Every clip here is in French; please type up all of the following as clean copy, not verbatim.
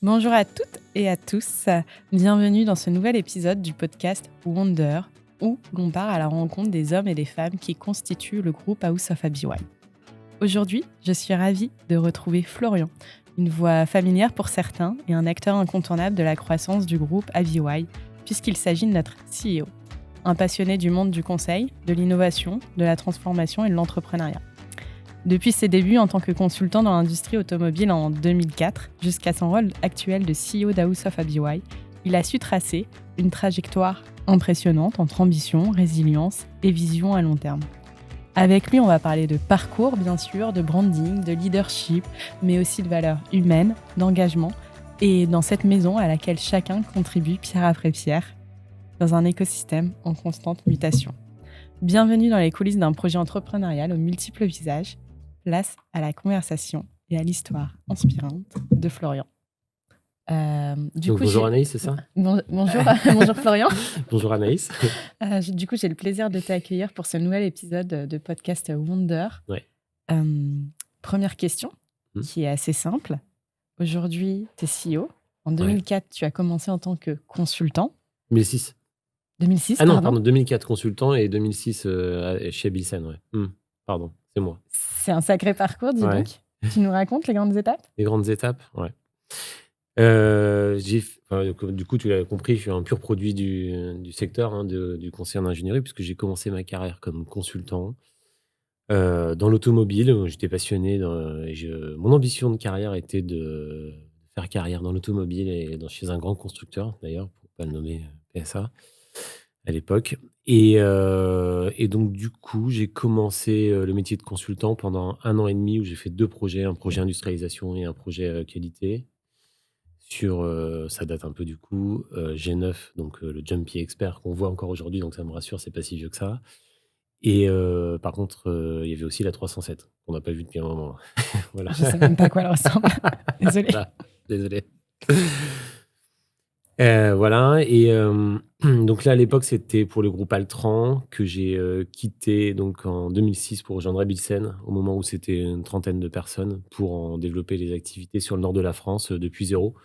Bonjour à toutes et à tous, bienvenue dans ce nouvel épisode du podcast Wonder, où l'on part à la rencontre des hommes et des femmes qui constituent le groupe House of ABY. Aujourd'hui, je suis ravie de retrouver Florian, une voix familière pour certains et un acteur incontournable de la croissance du groupe ABY, puisqu'il s'agit de notre CEO, un passionné du monde du conseil, de l'innovation, de la transformation et de l'entrepreneuriat. Depuis ses débuts en tant que consultant dans l'industrie automobile en 2004 jusqu'à son rôle actuel de CEO d'House of ABY, il a su tracer une trajectoire impressionnante entre ambition, résilience et vision à long terme. Avec lui, on va parler de parcours, bien sûr, de branding, de leadership, mais aussi de valeurs humaines, d'engagement, et dans cette maison à laquelle chacun contribue pierre après pierre, dans un écosystème en constante mutation. Bienvenue dans les coulisses d'un projet entrepreneurial aux multiples visages. Place à la conversation et à l'histoire inspirante de Florian. Bonjour Anaïs, c'est ça ? Bonjour Florian. Bonjour Anaïs. Du coup, j'ai le plaisir de t'accueillir pour ce nouvel épisode de podcast Wonder. Ouais. Première question, qui est assez simple. Aujourd'hui, tu es CEO. En 2004, tu as commencé en tant que consultant. 2006. 2006, Ah non, pardon, 2004 consultant et 2006 chez Bilsen, Pardon, c'est moi. C'est un sacré parcours, dis donc. Tu nous racontes les grandes étapes ? Les grandes étapes, du coup, tu l'as compris, je suis un pur produit du secteur, du conseil en ingénierie, puisque j'ai commencé ma carrière comme consultant dans l'automobile. J'étais passionné. Mon ambition de carrière était de faire carrière dans l'automobile et chez un grand constructeur, d'ailleurs, pour ne pas le nommer PSA à l'époque. Et donc, du coup, j'ai commencé le métier de consultant pendant 1 an et demi où j'ai fait 2 projets, un projet industrialisation et un projet qualité. Ça date un peu du coup, G9, donc le Jumpy Expert qu'on voit encore aujourd'hui, donc ça me rassure, c'est pas si vieux que ça. Et par contre, il y avait aussi la 307, qu'on n'a pas vue depuis un moment. Voilà. Je sais même pas à quoi elle ressemble. Désolé. Désolé. Voilà, et donc là, à l'époque, c'était pour le groupe Altran que j'ai quitté donc en 2006 pour rejoindre Bilsen, au moment où c'était une 30aine de personnes, pour en développer les activités sur le nord de la France depuis zéro,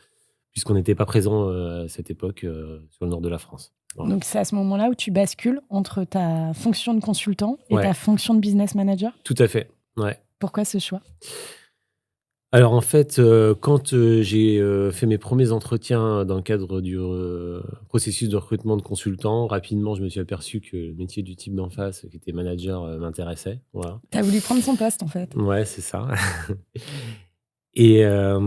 puisqu'on n'était pas présent à cette époque sur le nord de la France. Voilà. Donc c'est à ce moment-là où tu bascules entre ta fonction de consultant et Ouais. ta fonction de business manager ? Tout à fait, ouais. Pourquoi ce choix ? Alors en fait, quand j'ai fait mes premiers entretiens dans le cadre du processus de recrutement de consultants, rapidement, je me suis aperçu que le métier du type d'en face, qui était manager, m'intéressait. Voilà. T'as voulu prendre son poste, en fait. Ouais, c'est ça. Et a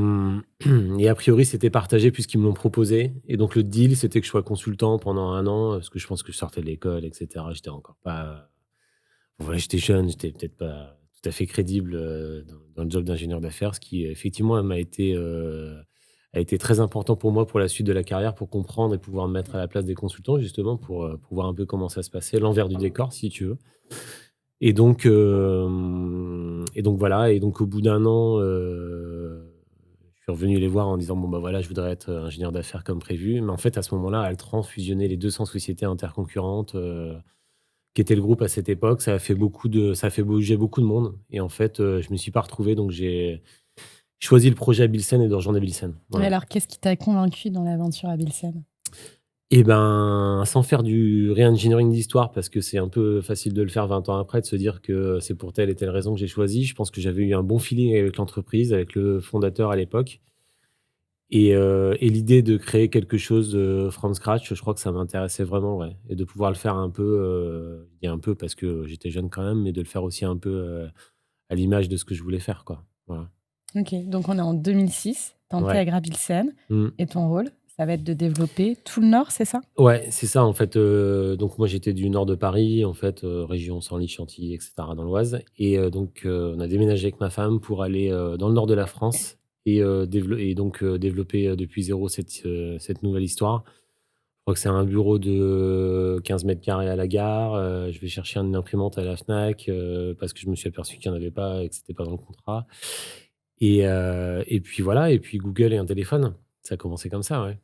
priori, c'était partagé puisqu'ils me l'ont proposé. Et donc le deal, c'était que je sois consultant pendant 1 an, parce que je pense que je sortais de l'école, etc. J'étais encore pas... Voilà, j'étais jeune, j'étais peut-être pas tout à fait crédible dans le job d'ingénieur d'affaires, ce qui effectivement a été très important pour moi pour la suite de la carrière, pour comprendre et pouvoir me mettre à la place des consultants, justement, pour voir un peu comment ça se passait, l'envers du décor, si tu veux. Et donc voilà, et donc au bout d'1 an, je suis revenu les voir en disant bon bah voilà, je voudrais être ingénieur d'affaires comme prévu. Mais en fait, à ce moment-là, Altran fusionnait les 200 sociétés interconcurrentes qui était le groupe à cette époque. Ça a fait bouger beaucoup de monde. Et en fait, je me suis pas retrouvé, donc j'ai choisi le projet à Bilsen et de rejoindre Bilsen. Voilà. Mais alors, qu'est-ce qui t'a convaincu dans l'aventure à Bilsen ? Eh ben, sans faire du re-engineering d'histoire, parce que c'est un peu facile de le faire 20 ans après, de se dire que c'est pour telle et telle raison que j'ai choisi. Je pense que j'avais eu un bon feeling avec l'entreprise, avec le fondateur à l'époque. Et l'idée de créer quelque chose from scratch, je crois que ça m'intéressait vraiment, ouais. Et de pouvoir le faire un peu, je dis un peu parce que j'étais jeune quand même, mais de le faire aussi un peu à l'image de ce que je voulais faire, quoi. Voilà. Ok, donc on est en 2006, t'intègres à Bilsen, et ton rôle, ça va être de développer tout le Nord, c'est ça ? Ouais, c'est ça, en fait. Donc moi, j'étais du nord de Paris, en fait, région Senlis-Chantilly, etc., dans l'Oise. Et donc, on a déménagé avec ma femme pour aller dans le nord de la France et développer depuis zéro cette nouvelle histoire. Je crois que c'est un bureau de 15 mètres carrés à la gare. Je vais chercher une imprimante à la Fnac parce que je me suis aperçu qu'il n'y en avait pas et que ce n'était pas dans le contrat. Et puis voilà, et puis Google et un téléphone. Ça a commencé comme ça, ouais.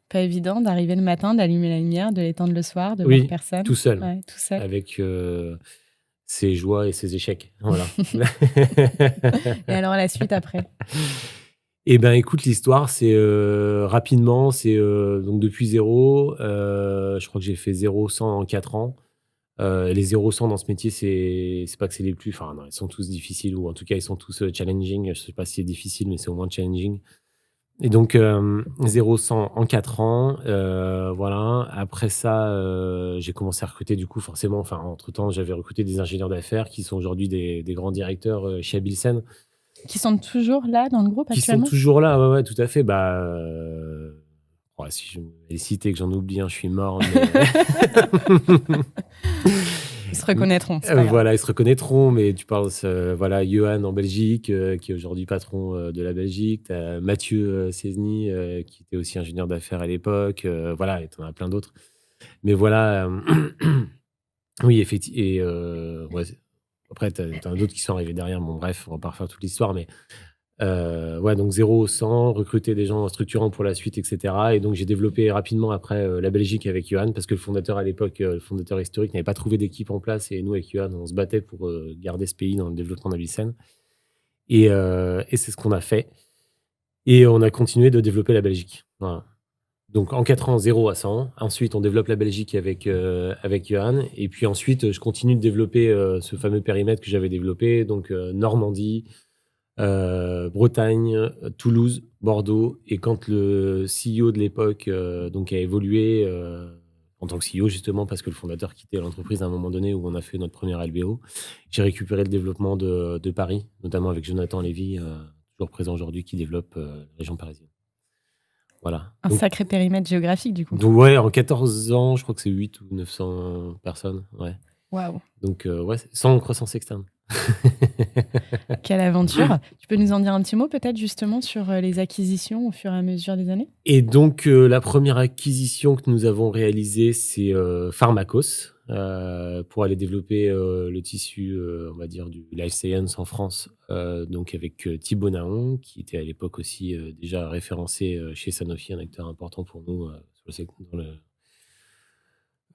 Pas évident d'arriver le matin, d'allumer la lumière, de l'éteindre le soir, de voir personne. Tout seul. Ouais, tout seul. Avec ses joies et ses échecs. Voilà. Et alors la suite après ? Eh ben, écoute, l'histoire, c'est rapidement, c'est donc depuis zéro, je crois que j'ai fait 0-100 en 4 ans. Les 0-100 dans ce métier, c'est pas que c'est les plus, enfin, non, ils sont tous difficiles ou en tout cas, ils sont tous challenging. Je sais pas si c'est difficile, mais c'est au moins challenging. Et donc, 0-100 en 4 ans, voilà. Après ça, j'ai commencé à recruter du coup forcément, enfin, entre-temps, j'avais recruté des ingénieurs d'affaires qui sont aujourd'hui des grands directeurs chez Abilsen. Qui sont toujours là dans le groupe Qui sont actuellement? toujours là, ouais, ouais, tout à fait. Bah, ouais, si je vais les citer, que j'en oublie un, je suis mort, mais Ils se reconnaîtront, c'est pas grave. voilà, ils se reconnaîtront, mais tu parles, voilà, Johan en Belgique, qui est aujourd'hui patron, de la Belgique. Tu as Mathieu, Cesny, qui était aussi ingénieur d'affaires à l'époque, voilà, et tu en as plein d'autres. Mais voilà, oui, effectivement. Et ouais, après tu as d'autres qui sont arrivés derrière. Bon bref, on va pas refaire toute l'histoire, mais ouais, donc 0-100, recruter des gens structurants pour la suite, et cetera. Et donc j'ai développé rapidement après, la Belgique avec Johan, parce que le fondateur à l'époque, le fondateur historique n'avait pas trouvé d'équipe en place, et nous avec Johan, on se battait pour, garder ce pays dans le développement d'Abilsen. Et c'est ce qu'on a fait, et on a continué de développer la Belgique. Voilà. Donc en 4 ans, 0-100. Ensuite, on développe la Belgique avec Johan, et puis ensuite, je continue de développer, ce fameux périmètre que j'avais développé, donc Normandie, Bretagne, Toulouse, Bordeaux. Et quand le CEO de l'époque donc a évolué en tant que CEO, justement, parce que le fondateur quittait l'entreprise à un moment donné où on a fait notre première LBO, j'ai récupéré le développement de Paris, notamment avec Jonathan Lévy, toujours présent aujourd'hui, qui développe la région parisienne. Voilà. Un sacré périmètre géographique, du coup. Donc ouais, en 14 ans, je crois que c'est 8 ou 900 personnes. Ouais. Waouh, Donc ouais, sans croissance externe. quelle aventure. Tu peux nous en dire un petit mot peut-être justement sur les acquisitions au fur et à mesure des années? Et donc, la première acquisition que nous avons réalisée, c'est Pharmacos, pour aller développer le tissu, on va dire, du life science en France, donc avec Thibaut Naon, qui était à l'époque aussi déjà référencé chez Sanofi, un acteur important pour nous sur le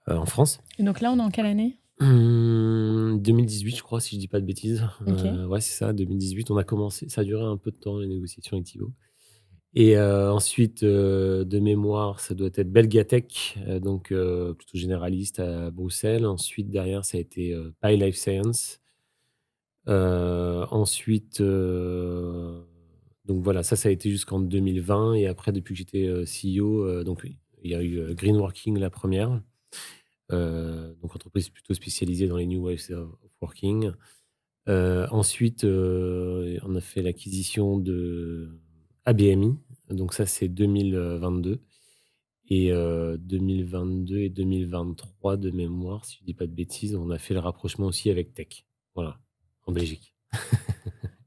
en France. Et donc là, on est en quelle année? 2018, je crois, si je dis pas de bêtises. Ok. Ouais, c'est ça, 2018. On a commencé, ça a duré un peu de temps, les négociations avec Thibaut. Et ensuite, de mémoire, ça doit être Belgatech, donc plutôt généraliste à Bruxelles. Ensuite, derrière, ça a été Pi Life Science. Ensuite, donc voilà, ça a été jusqu'en 2020. Et après, depuis que j'étais CEO, donc oui, il y a eu Greenworking, la première, donc entreprise plutôt spécialisée dans les new ways of working. Ensuite, on a fait l'acquisition de ABMI, donc ça, c'est 2022. Et 2022 et 2023, de mémoire, si je dis pas de bêtises, on a fait le rapprochement aussi avec Tech, voilà, en Belgique.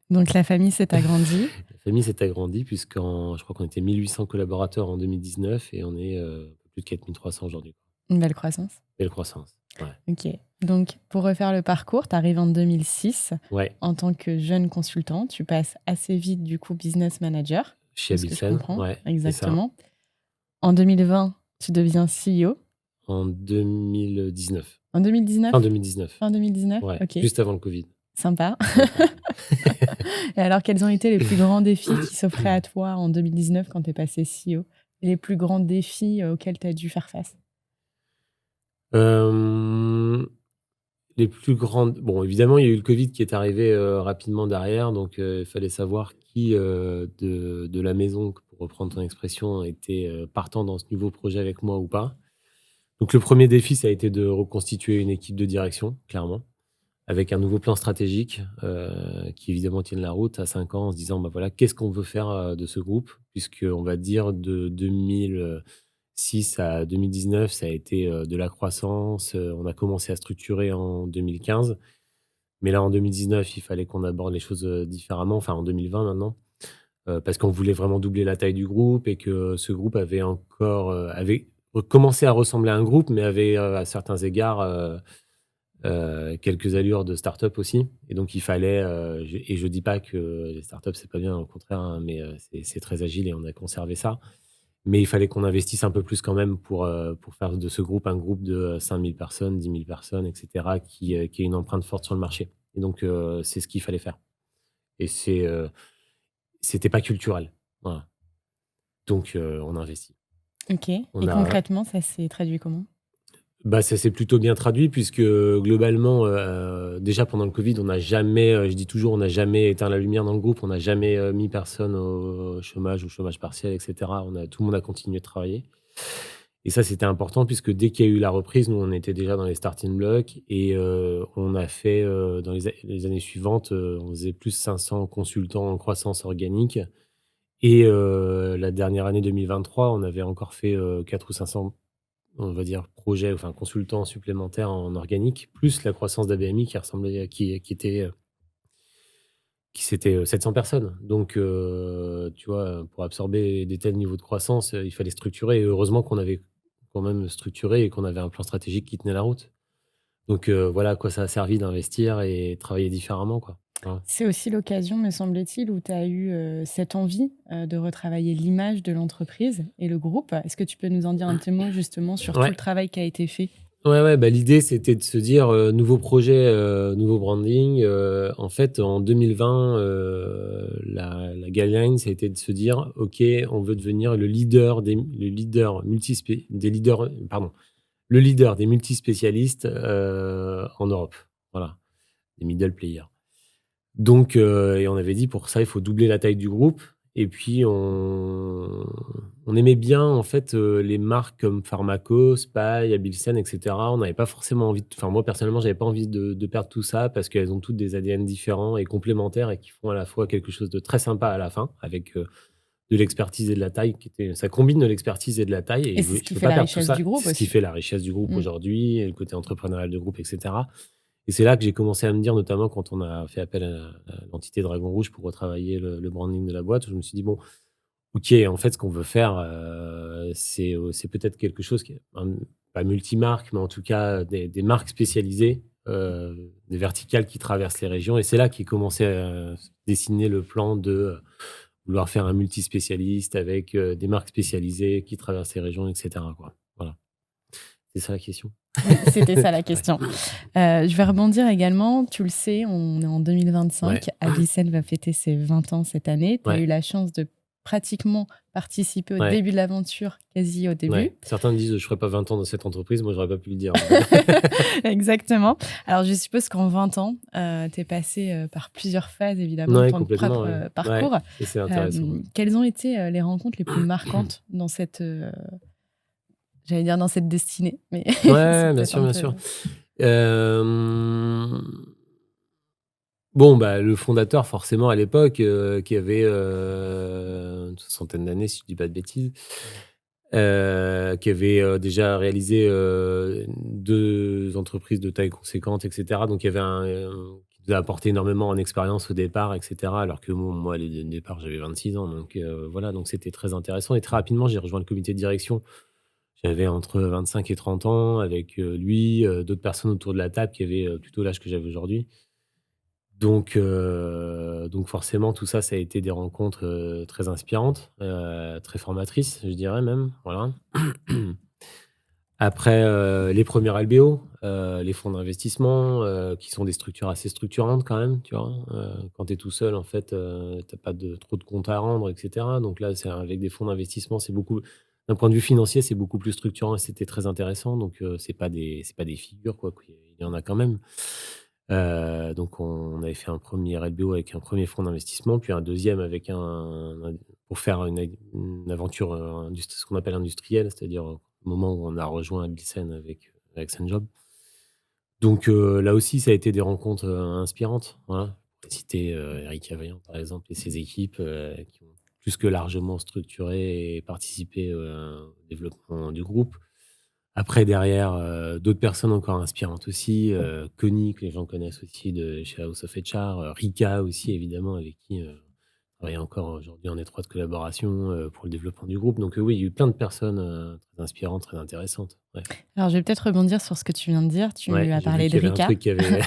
Donc la famille s'est agrandie. La famille s'est agrandie je crois qu'on était 1800 collaborateurs en 2019, et on est un peu plus de 4300 aujourd'hui. Une belle croissance. Belle croissance, ouais. Ok. Donc pour refaire le parcours, tu arrives en 2006 Ouais, en tant que jeune consultant. Tu passes assez vite du coup business manager, chez de ce que je Abilsen, comprends. ouais, c'est ça. Exactement. En 2020, tu deviens CEO. En 2019. En 2019? Fin 2019. Fin 2019? Ouais, Ok. juste avant le Covid. Sympa. Et alors, quels ont été les plus grands défis qui s'offraient à toi en 2019 quand tu es passé CEO? Et les plus grands défis auxquels tu as dû faire face? Euh, les plus grandes. Bon, évidemment, il y a eu le Covid qui est arrivé rapidement derrière, donc il fallait savoir qui de la maison, pour reprendre ton expression, était partant dans ce nouveau projet avec moi ou pas. Donc le premier défi, ça a été de reconstituer une équipe de direction, clairement, avec un nouveau plan stratégique qui évidemment tienne la route à 5 ans, en se disant, bah voilà, qu'est-ce qu'on veut faire de ce groupe, puisqu'on va dire de 2006 à 2019, ça a été de la croissance. On a commencé à structurer en 2015, mais là en 2019, il fallait qu'on aborde les choses différemment, enfin en 2020 maintenant, parce qu'on voulait vraiment doubler la taille du groupe, et que ce groupe avait commencé à ressembler à un groupe, mais avait à certains égards quelques allures de start-up aussi. Et donc il fallait, et je dis pas que les start-up c'est pas bien, au contraire, hein, mais c'est très agile, et on a conservé ça. Mais il fallait qu'on investisse un peu plus quand même pour faire de ce groupe un groupe de 5000 personnes, 10 000 personnes, et cetera, qui ait une empreinte forte sur le marché. Et donc c'est ce qu'il fallait faire. Et c'était pas culturel. Voilà. Donc, on a investi. OK, et On a concrètement, ça s'est traduit comment? Ça s'est plutôt bien traduit puisque globalement, déjà pendant le covid, on n'a jamais, je dis toujours, on n'a jamais éteint la lumière dans le groupe. On n'a jamais, mis personne au chômage ou chômage partiel et cetera. Tout le monde a continué de travailler et ça, c'était important puisque dès qu'il y a eu la reprise, nous, on était déjà dans les starting blocks et on a fait, dans les années suivantes, on faisait plus 500 consultants en croissance organique et la dernière année 2023, on avait encore fait, 400 ou 500, on va dire, projets, enfin consultants supplémentaires en organique, plus la croissance d'ABMI qui ressemblait c'était, 700 personnes. Donc tu vois, pour absorber des tels niveaux de croissance, il fallait structurer et heureusement qu'on avait quand même structuré et qu'on avait un plan stratégique qui tenait la route. Donc voilà à quoi ça a servi d'investir et travailler différemment, quoi. Voilà. C'est aussi l'occasion, me semble-t-il, où tu as eu, cette envie, de retravailler l'image de l'entreprise et le groupe. Est-ce que tu peux nous en dire un petit mot justement sur tout Ouais. le travail qui a été fait? Ouais, l'idée, c'était de se dire, nouveau projet, nouveau branding. En fait, en 2020, la guideline, ça a été de se dire: «OK, on veut devenir le leader des multispécialistes, en Europe». Voilà, des middle players. Donc et on avait dit pour ça, il faut doubler la taille du groupe et puis on aimait bien en fait, les marques comme Pharmaco, Spy, Abilsen et cetera. On n'avait pas forcément envie enfin moi personnellement, j'avais pas envie de perdre tout ça parce qu'elles ont toutes des ADN différents et complémentaires et qui font à la fois quelque chose de très sympa à la fin avec, de l'expertise et de la taille ça combine de l'expertise et de la taille et Et c'est ce je qui veux fait pas la perdre tout richesse ça. du groupe C'est ce qui aussi. fait la richesse du groupe Mmh. aujourd'hui et le côté entrepreneurial du groupe et cetera. Et c'est là que j'ai commencé à me dire, notamment quand on a fait appel à l'entité Dragon Rouge pour retravailler le branding de la boîte, je me suis dit: «Bon, OK, en fait, ce qu'on veut faire, c'est peut-être quelque chose qui est pas multimarque, mais en tout cas des marques spécialisées, des verticales qui traversent les régions» et c'est là qu'est commencé à se dessiner le plan de, vouloir faire un multispécialiste avec, des marques spécialisées qui traversent les régions et cetera, quoi. Voilà. C'est ça la question? Oui, c'était ça la Ouais. question. Je vais rebondir également, tu le sais, on est en 2025, Ouais. Abyssal va fêter ses 20 ans cette année. Tu as eu Ouais. la chance de pratiquement participer au Ouais. début de l'aventure, quasi au début. Ouais. Certains disent: «Je ferai pas 20 ans dans cette entreprise». Moi, j'aurais pas pu le dire. Exactement. Alors je suppose qu'en 20 ans, tu es passé, par plusieurs phases évidemment de Ouais, ton complètement, propre, ouais. Ouais, parcours. ça, c'est intéressant. Quelles ont été, les rencontres les plus marquantes dans cette, j'allais dire dans cette destinée, mais c'est Ouais, bien peut-être sûr, un bien peu sûr. Hem, bon, le fondateur forcément à l'époque, qui avait, une soixantaine d'années si je dis pas de bêtises, qui avait, déjà réalisé, 2 entreprises de taille conséquente et cetera. Donc il y avait qui nous a apporté énormément en expérience au départ et cetera. Alors que bon, moi, le départ, j'avais 26 ans donc voilà, donc c'était très intéressant et très rapidement, j'ai rejoint le comité de direction. J'avais entre 25 et 30 ans avec, lui, d'autres personnes autour de la table qui avaient, plutôt l'âge que j'avais aujourd'hui. Donc forcément tout ça, ça a été des rencontres, très inspirantes, très formatrices, je dirais même, voilà. Après, les premiers LBO, les fonds d'investissement, qui sont des structures assez structurantes quand même, tu vois? Quand tu es tout seul, en fait, tu pas trop de comptes à rendre et cetera. Donc là, c'est avec des fonds d'investissement, c'est beaucoup d'un point de vue financier, c'est beaucoup plus structurant et c'était très intéressant. Donc c'est pas des figures, quoi, il y en a quand même. Donc on avait fait un premier LBO avec un premier fonds d'investissement, puis un deuxième avec pour faire une aventure, ce qu'on appelle industrielle, c'est-à-dire au moment où on a rejoint Abilsen avec Senjob. Donc là aussi, ça a été des rencontres, inspirantes, voilà. Je peux citer, Eric Cavaillant, par exemple, et ses équipes, qui ont plus que largement structuré et participé, au développement du groupe. Après derrière, d'autres personnes encore inspirantes aussi, Connie, que les gens connaissent aussi de chez House of HR, Rika aussi évidemment avec qui, je travaille encore aujourd'hui en étroite collaboration, pour le développement du groupe. Donc, oui, il y a eu plein de personnes, très inspirantes, très intéressantes. Ouais. Alors, je vais peut-être rebondir sur ce que tu viens de dire. Tu Ouais, as j'ai vu parlé de qu'il y avait un Rika. truc qui avait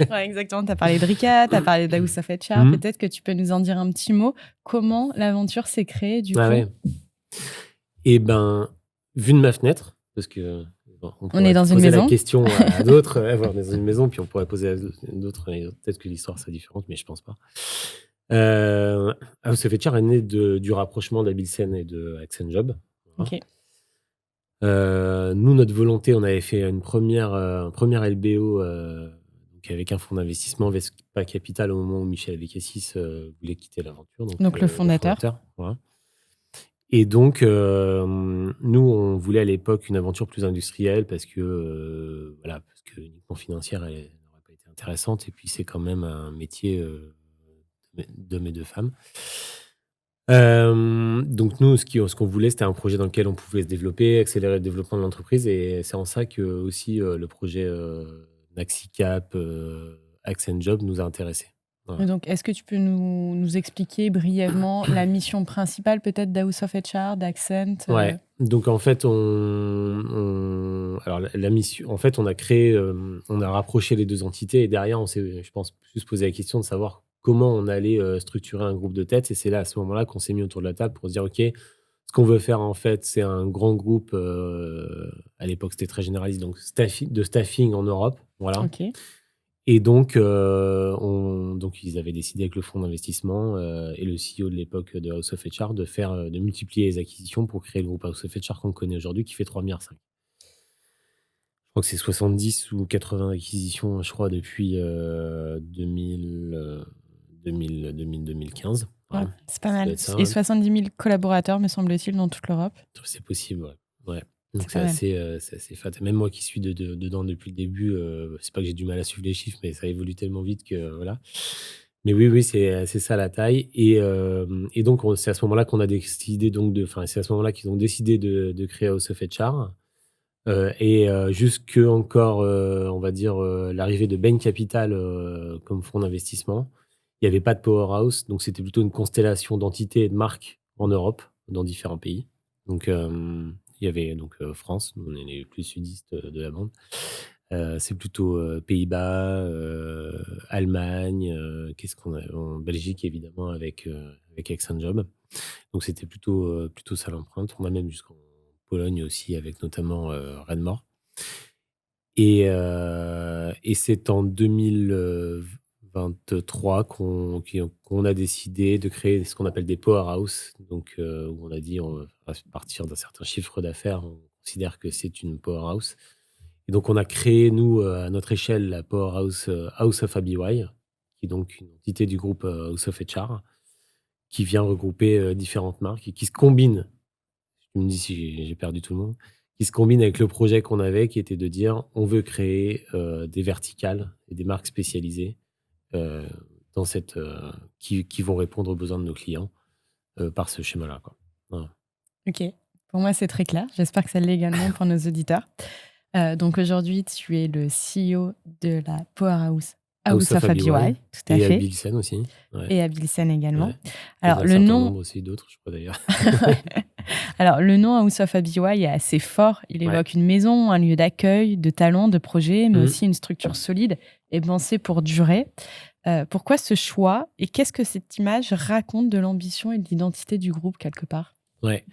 Ouais, exactement. Tu as parlé de Rika, tu as parlé d'House of HR. Mmh. Peut-être que tu peux nous en dire un petit mot. Comment l'aventure s'est créée, du Ah coup? ouais. Et vu de ma fenêtre, parce que bon, on On est pourrait dans une poser la maison. question à d'autres, ouais, voilà, on est dans une maison, puis on pourrait poser à d'autres et peut-être que l'histoire serait différente, mais je pense pas. House of HR est né du rapprochement d'Abilsen et de AxonJob. Voilà. Ok. Nous, notre volonté, on avait fait un premier LBO donc avec un fonds d'investissement, Vespa Capital, au moment où Michel Abécassis voulait quitter l'aventure, Donc le le fondateur. fondateur. Voilà. Et donc, nous, on voulait à l'époque une aventure plus industrielle parce que uniquement financière, elle n'aurait pas été intéressante. Et puis, c'est quand même un métier d'hommes et de femmes. Donc nous, ce qu'on voulait, c'était un projet dans lequel on pouvait se développer, accélérer le développement de l'entreprise. Et c'est en ça que aussi le projet NaxiCap, AxonJob nous a intéressés. Voilà. Et donc, est-ce que tu peux nous expliquer brièvement la mission principale peut-être d'House of HR, d'Accent Ouais. Donc en fait, alors la mission, en fait, on a créé, on a rapproché les deux entités et derrière, on s'est, je pense, plus posé la question de savoir comment on allait structurer un groupe de tête. Et c'est là, à ce moment-là, qu'on s'est mis autour de la table pour se dire, OK, ce qu'on veut faire, en fait, c'est un grand groupe. À l'époque, c'était très généraliste, donc de staffing en Europe. Voilà. Ok. Et donc, ils avaient décidé avec le fonds d'investissement et le CEO de l'époque de House of HR de multiplier les acquisitions pour créer le groupe House of HR qu'on connaît aujourd'hui, qui fait 3,5 milliards. Je crois que c'est 70 ou 80 acquisitions, je crois, depuis 2015. Ouais, Voilà. c'est pas Ça doit mal. être ça. Et 70 000 collaborateurs, me semble-t-il, dans toute l'Europe. C'est possible, ouais. Ouais. Donc C'est pas mal. c'est assez fat. Même moi qui suis dedans depuis le début, c'est pas que j'ai du mal à suivre les chiffres, mais ça évolue tellement vite que voilà. Mais oui, c'est ça la taille. Et donc c'est à ce moment-là qu'on a décidé c'est à ce moment-là qu'ils ont décidé de créer House of HR. Jusque encore, on va dire, l'arrivée de Bain Capital comme fonds d'investissement, il n'y avait pas de powerhouse, donc c'était plutôt une constellation d'entités et de marques en Europe, dans différents pays. Donc, il y avait donc France, nous on est les plus sudistes de la bande. C'est plutôt Pays-Bas, Allemagne, qu'est-ce qu'on a en Belgique évidemment avec AxonJob. Donc c'était plutôt ça l'empreinte. On a même jusqu'en Pologne aussi avec notamment Redmore. Et c'est en 2023 qu'on a décidé de créer ce qu'on appelle des powerhouse. Donc, où on a dit, à partir d'un certain chiffre d'affaires, on considère que c'est une powerhouse. Et donc, on a créé, nous, à notre échelle, la powerhouse House of ABY, qui est donc une entité du groupe House of HR, qui vient regrouper différentes marques et qui se combine. Tu me dis si j'ai perdu tout le monde. Qui se combine avec le projet qu'on avait, qui était de dire on veut créer des verticales et des marques spécialisées euh, qui vont répondre aux besoins de nos clients par ce schéma-là, quoi. Voilà. Ok. Pour moi, c'est très clair. J'espère que ça l'est également pour nos auditeurs. Donc aujourd'hui, tu es le CEO de la Powerhouse House of ABY. Tout à Et fait. Abilsen aussi. Ouais. Et Abilsen également. Ouais. Alors, un le certain nom. nombre aussi d'autres, je crois d'ailleurs. Alors, le nom House of ABY est assez fort. Il évoque une maison, un lieu d'accueil, de talents, de projets, mais aussi une structure solide et pensée pour durer. Pourquoi ce choix et qu'est-ce que cette image raconte de l'ambition et de l'identité du groupe quelque part? Ouais.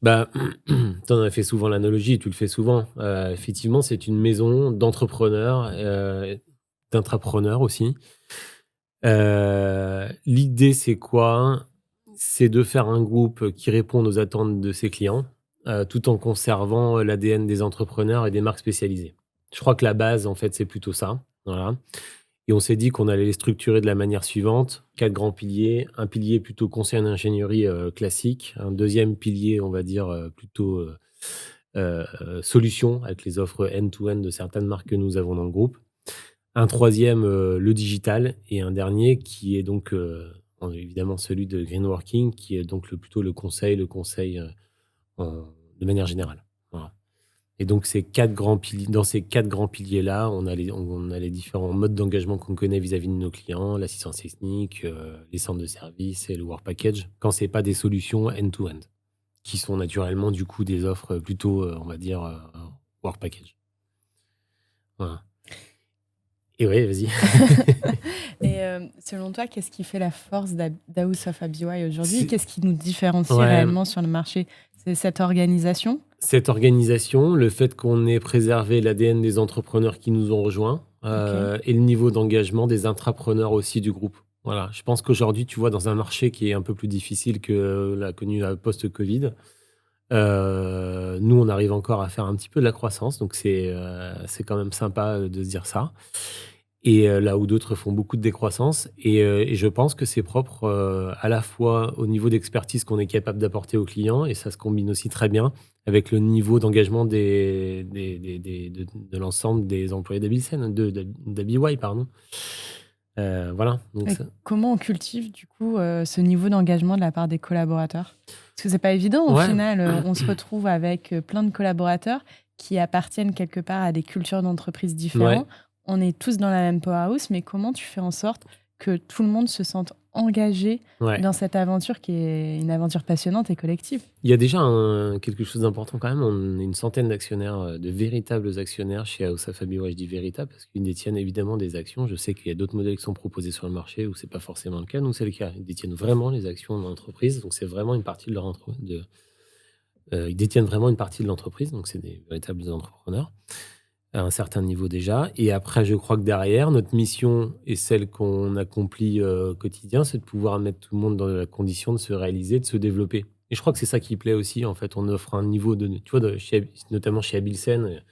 Bah, tu en as fait souvent l'analogie, tu le fais souvent. Effectivement, c'est une maison d'entrepreneurs, d'intrapreneurs aussi. L'idée, c'est quoi? C'est de faire un groupe qui réponde aux attentes de ses clients, tout en conservant l'ADN des entrepreneurs et des marques spécialisées. Je crois que la base, en fait, c'est plutôt ça. Voilà. Et on s'est dit qu'on allait les structurer de la manière suivante: 4 grands piliers. Un pilier plutôt conseil en ingénierie classique. Un deuxième pilier, on va dire, plutôt solution, avec les offres end-to-end de certaines marques que nous avons dans le groupe. Un troisième, le digital. Et un dernier qui est donc évidemment celui de Greenworking, qui est donc plutôt le conseil de manière générale. Voilà. Et donc dans ces 4 grands piliers-là, on a les différents modes d'engagement qu'on connaît vis-à-vis de nos clients: l'assistance technique, les centres de services et le work package, quand c'est pas des solutions end-to-end, qui sont naturellement du coup des offres plutôt, on va dire, work package. Voilà. Et ouais, vas-y. Et selon toi, qu'est-ce qui fait la force d'House of ABY aujourd'hui? C'est- Qu'est-ce qui nous différencie Ouais. réellement sur le marché? C'est cette organisation? Cette organisation, le fait qu'on ait préservé l'ADN des entrepreneurs qui nous ont rejoints, et le niveau d'engagement des intrapreneurs aussi du groupe. Voilà, je pense qu'aujourd'hui, tu vois, dans un marché qui est un peu plus difficile que l'a connu post-Covid, nous, on arrive encore à faire un petit peu de la croissance, donc c'est quand même sympa, de se dire ça. Et là où d'autres font beaucoup de décroissance et je pense que c'est propre, à la fois au niveau d'expertise qu'on est capable d'apporter aux clients et ça se combine aussi très bien avec le niveau d'engagement de l'ensemble des employés d'Abilsen, d'ABY, pardon. Voilà, donc Et ça comment on cultive du coup ce niveau d'engagement de la part des collaborateurs? Parce que c'est pas évident au ouais. final, on se retrouve avec plein de collaborateurs qui appartiennent quelque part à des cultures d'entreprise Ouais, différentes. On est tous dans la même powerhouse, mais comment tu fais en sorte que tout le monde se sente engagé ouais. dans cette aventure qui est une aventure passionnante et collective? Il y a déjà quelque chose d'important quand même. On est une centaine d'actionnaires, de véritables actionnaires chez Aosafa Biwa. Je dis véritables parce qu'ils détiennent évidemment des actions. Je sais qu'il y a d'autres modèles qui sont proposés sur le marché où c'est pas forcément le cas. Nous, c'est le cas. Ils détiennent vraiment les actions de l'entreprise. Donc, c'est vraiment une partie de leur ils détiennent vraiment une partie de l'entreprise. Donc, c'est des véritables entrepreneurs à un certain niveau déjà. Et après, je crois que derrière, notre mission et celle qu'on accomplit au quotidien, c'est de pouvoir mettre tout le monde dans la condition de se réaliser, de se développer. Et je crois que c'est ça qui plaît aussi. En fait, on offre un niveau de, tu vois, notamment chez Abilsen,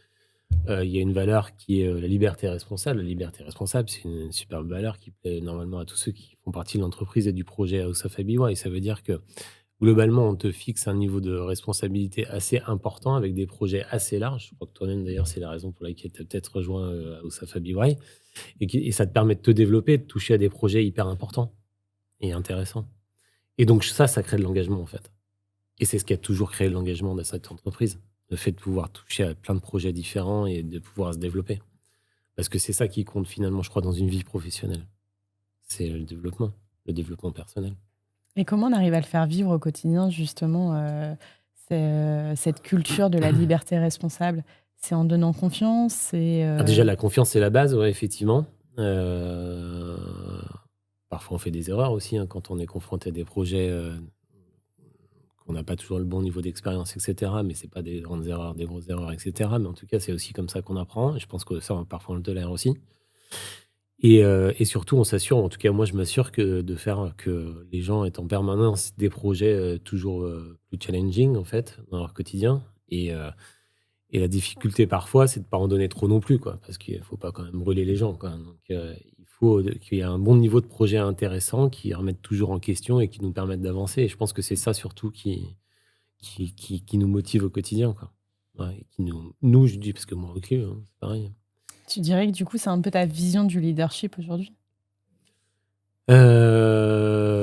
il y a une valeur qui est la liberté responsable. La liberté responsable, c'est une superbe valeur qui plaît normalement à tous ceux qui font partie de l'entreprise et du projet House of Abiwa. Et ça veut dire que globalement, on te fixe un niveau de responsabilité assez important avec des projets assez larges. Je crois que toi-même, d'ailleurs, c'est la raison pour laquelle tu as peut-être rejoint Osafa BY. Et ça te permet de te développer, de toucher à des projets hyper importants et intéressants. Et donc, ça crée de l'engagement, en fait. Et c'est ce qui a toujours créé l'engagement de cette entreprise. Le fait de pouvoir toucher à plein de projets différents et de pouvoir se développer. Parce que c'est ça qui compte finalement, je crois, dans une vie professionnelle. C'est le développement personnel. Et comment on arrive à le faire vivre au quotidien, justement, cette culture de la liberté responsable? C'est en donnant confiance, c'est Alors déjà, la confiance, c'est la base, ouais, effectivement. Euh, Parfois, on fait des erreurs aussi hein, quand on est confronté à des projets qu'on n'a pas toujours le bon niveau d'expérience, etc. Mais c'est pas des grandes erreurs, des grosses erreurs, etc. Mais en tout cas, c'est aussi comme ça qu'on apprend. Et je pense que ça, parfois, on le tolère aussi. Et surtout, on s'assure, en tout cas, moi, je m'assure que de faire que les gens aient en permanence des projets toujours plus challenging, en fait, dans leur quotidien. Et la difficulté parfois, c'est de ne pas en donner trop non plus, quoi, parce qu'il ne faut pas quand même brûler les gens, quoi. Donc, il faut qu'il y ait un bon niveau de projet intéressant qui remettent toujours en question et qui nous permettent d'avancer. Et je pense que c'est ça surtout qui nous motive au quotidien, quoi. Ouais, et nous, je dis, parce que moi, ok, hein, c'est pareil. tu dirais que du coup, c'est un peu ta vision du leadership aujourd'hui?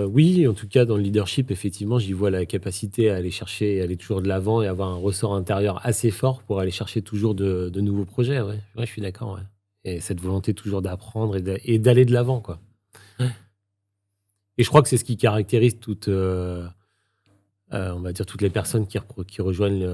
Oui, en tout cas, dans le leadership, effectivement, j'y vois la capacité à aller chercher, aller toujours de l'avant et avoir un ressort intérieur assez fort pour aller chercher toujours de nouveaux projets. Ouais, ouais, je suis d'accord. Ouais. Et cette volonté toujours d'apprendre et d'aller de l'avant, quoi. Ouais. Et je crois que c'est ce qui caractérise on va dire, toutes les personnes qui rejoignent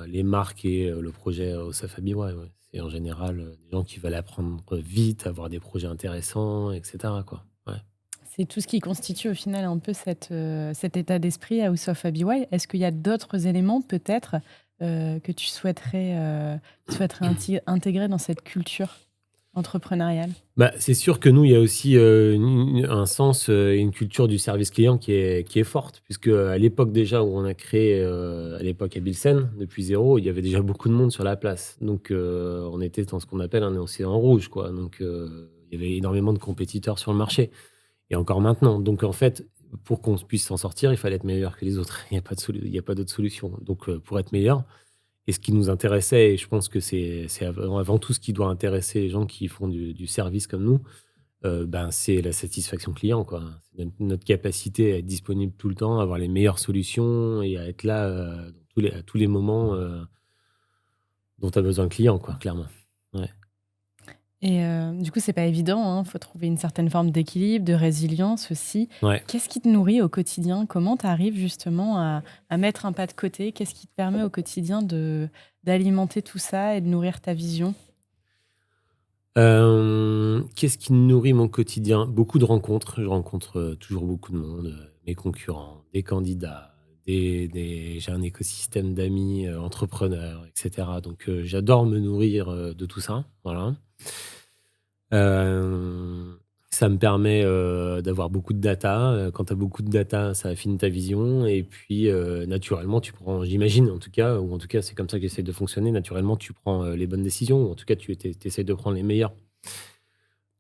les marques et le projet au Safabi. Ouais, ouais. C'est en général des gens qui veulent apprendre vite, avoir des projets intéressants, etc., quoi. Ouais. C'est tout ce qui constitue au final un peu cet état d'esprit à House of ABY. Est-ce qu'il y a d'autres éléments peut-être que tu souhaiterais intégrer dans cette culture entrepreneuriale? Bah, c'est sûr que nous, il y a aussi un sens et une culture du service client qui est forte, puisque à l'époque déjà où on a créé, à l'époque à Bilsen, depuis zéro, il y avait déjà beaucoup de monde sur la place. Donc, on était dans ce qu'on appelle un océan rouge, quoi. Donc, il y avait énormément de compétiteurs sur le marché, et encore maintenant. Donc, en fait, pour qu'on puisse s'en sortir, il fallait être meilleur que les autres. Il y a pas d'autre solution. Donc, pour être meilleur, et ce qui nous intéressait, et je pense que c'est avant tout ce qui doit intéresser les gens qui font du service comme nous, ben, c'est la satisfaction client, quoi. C'est notre capacité à être disponible tout le temps, à avoir les meilleures solutions et à être là à tous les moments dont a besoin le client, quoi, clairement. Ouais. Et du coup, c'est pas évident, il faut trouver une certaine forme d'équilibre, de résilience aussi. Ouais. Qu'est-ce qui te nourrit au quotidien? Comment tu arrives justement à mettre un pas de côté? Qu'est-ce qui te permet au quotidien d'alimenter tout ça et de nourrir ta vision? Qu'est-ce qui nourrit mon quotidien? Beaucoup de rencontres. Je rencontre toujours beaucoup de monde, mes concurrents, des candidats, j'ai un écosystème d'amis entrepreneurs, etc. Donc, j'adore me nourrir de tout ça. Voilà. Euh, Ça me permet d'avoir beaucoup de data. Quand tu as beaucoup de data, ça affine ta vision. Et puis, naturellement, tu prends, j'imagine en tout cas, ou en tout cas, c'est comme ça que j'essaie de fonctionner. Naturellement, tu prends les bonnes décisions, ou en tout cas, tu essaies de prendre les meilleures.